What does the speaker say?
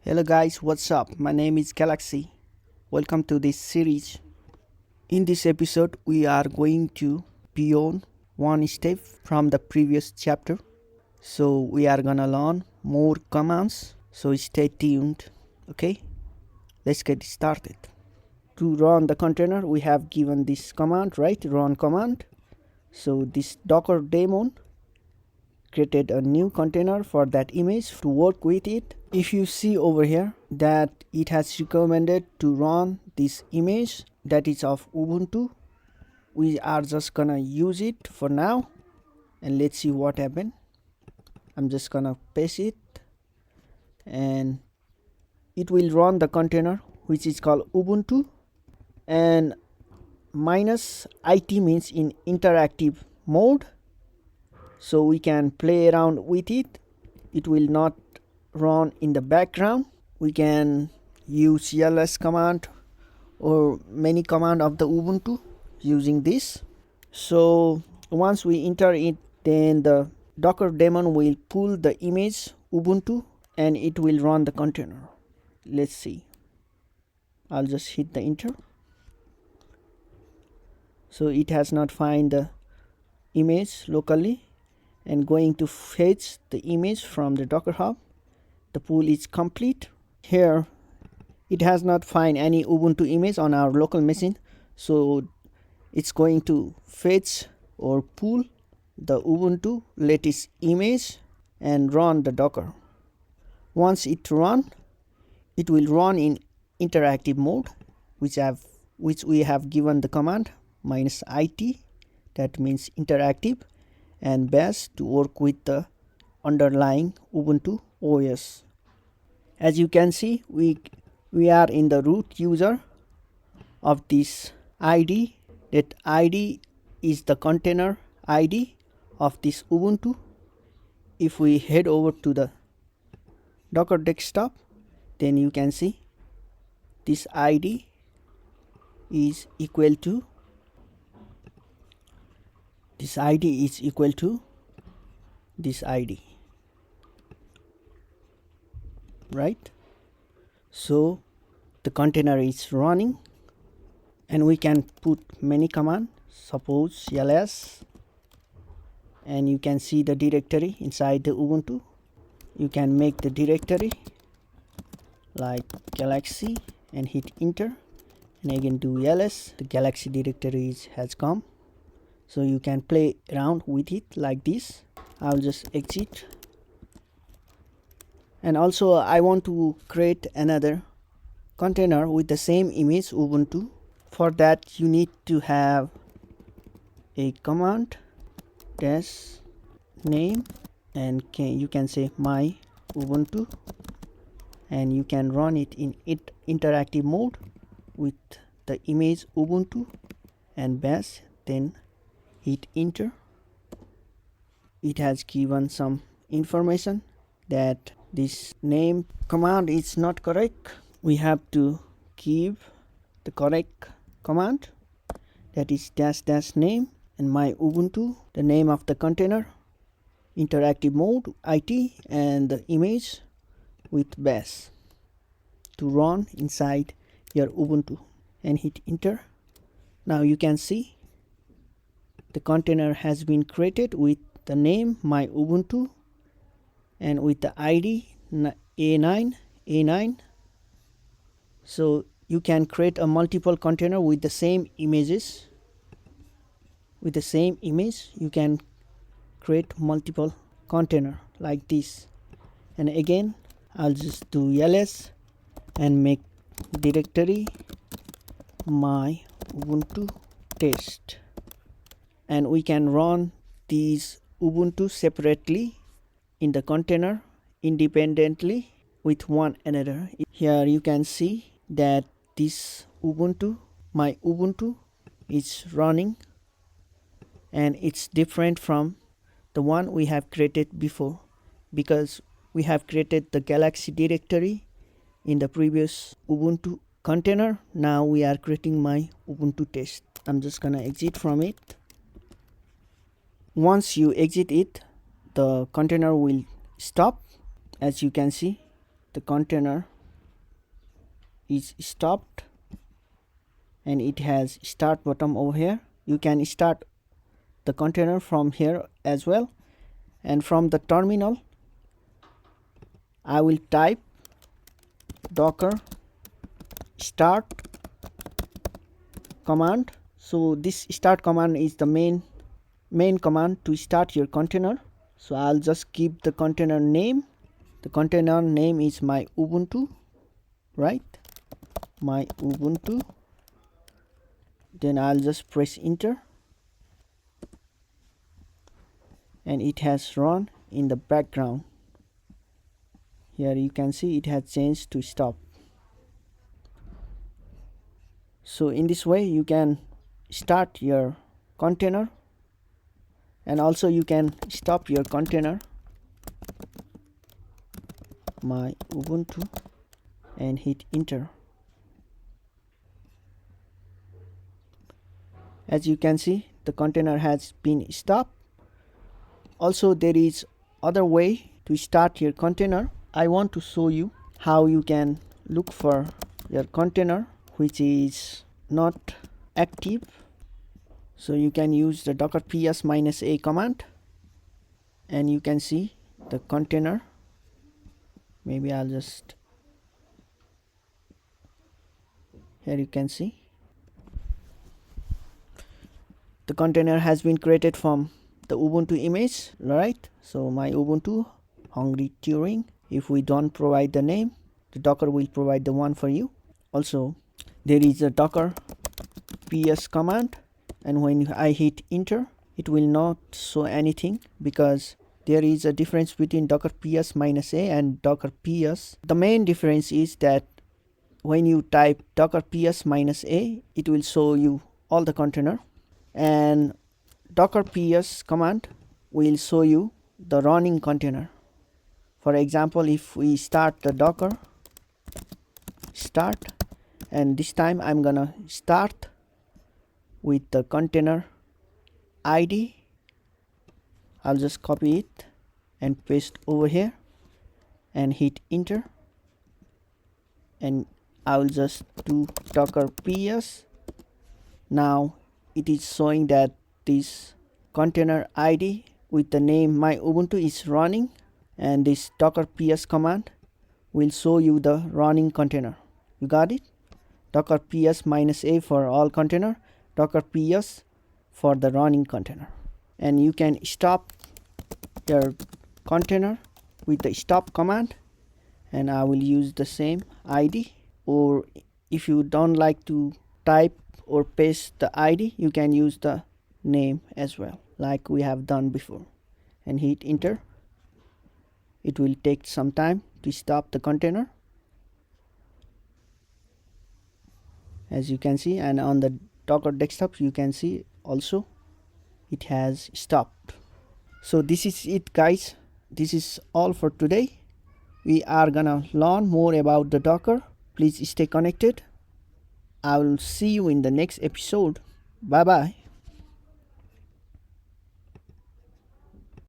Hello guys, what's up? My name is Galaxie. Welcome to this series. In this episode, we are going to beyond one step from the previous chapter. So we are gonna learn more commands. So stay tuned. Okay, let's get started. To run the container, we have given this command, right? Run command. So this Docker daemon created a new container for that image to work with it. If you see over here that it has recommended to run this image that is of Ubuntu, we are just gonna use it for now and let's see what happens. I'm just gonna paste it and it will run the container which is called Ubuntu, and -it means in interactive mode, so we can play around with it. It will not run in the background. We can use ls command or many command of the Ubuntu using this. So once we enter it, then the Docker daemon will pull the image Ubuntu and it will run the container. Let's see. I'll just hit the enter. So it has not find the image locally and going to fetch the image from the Docker Hub. The pool is complete. Here it has not find any Ubuntu image on our local machine, so it's going to fetch or pull the Ubuntu latest image and run the Docker. Once it run, it will run in interactive mode, which we have given the command -it, that means interactive, and bash to work with the underlying Ubuntu OS. As you can see, we are in the root user of this ID. That ID is the container ID of this Ubuntu. If we head over to the Docker desktop, then you can see this ID is equal to this ID, right? So the container is running and we can put many commands, suppose ls, and you can see the directory inside the Ubuntu. You can make the directory like Galaxie and hit enter, and again do ls. The Galaxie directory has come, so you can play around with it like this. I'll just exit, and also I want to create another container with the same image Ubuntu. For that you need to have a command dash name, and you can say myubuntu, and you can run it in interactive mode with the image Ubuntu and bash, then hit enter. It has given some information that this name command is not correct. We have to give the correct command, that is dash name and myubuntu, the name of the container, interactive mode it, and the image with bash to run inside your Ubuntu, and hit enter. Now you can see the container has been created with the name myubuntu and with the ID A9. So you can create a multiple container with the same images. With the same image you can create multiple container like this. And again I'll just do ls and make directory myubuntu test, and we can run these Ubuntu separately in the container independently with one another. Here you can see that this Ubuntu, myubuntu, is running, and it's different from the one we have created before, because we have created the Galaxie directory in the previous Ubuntu container. Now we are creating myubuntu test. I'm just gonna exit from it. Once you exit it, the container will stop. As you can see, the container is stopped, and it has start button over here. You can start the container from here as well, and from the terminal I will type docker start command. So this start command is the main command to start your container. So I'll just keep the container name. The container name is myubuntu, right? myubuntu. Then I'll just press enter, and it has run in the background. Here you can see it has changed to stop. So in this way you can start your container, and also you can stop your container myubuntu and hit enter. As you can see, the container has been stopped. Also, there is other way to start your container. I want to show you how you can look for your container which is not active. So you can use the docker ps -a command, and you can see the container. Maybe I'll just, here you can see the container has been created from the ubuntu image, right? So my ubuntu hungry turing. If we don't provide the name, the docker will provide the one for you. Also, there is a docker ps command, and when I hit enter, it will not show anything because there is a difference between docker ps -a and docker ps. The main difference is that when you type docker ps -a, it will show you all the container, and docker ps command will show you the running container. For example, if we start the docker start, and this time I'm gonna start with the container ID. I'll just copy it and paste over here and hit enter, and I will just do docker ps. Now it is showing that this container ID with the name myubuntu is running, and this docker ps command will show you the running container. You got it? Docker ps -a for all container, docker ps for the running container. And you can stop your container with the stop command, and I will use the same ID. Or if you don't like to type or paste the ID, you can use the name as well, like we have done before, and hit enter. It will take some time to stop the container, as you can see, and on the Docker desktop you can see also it has stopped. So this is it, guys. This is all for today. We are gonna learn more about the Docker. Please stay connected. I will see you in the next episode. Bye bye.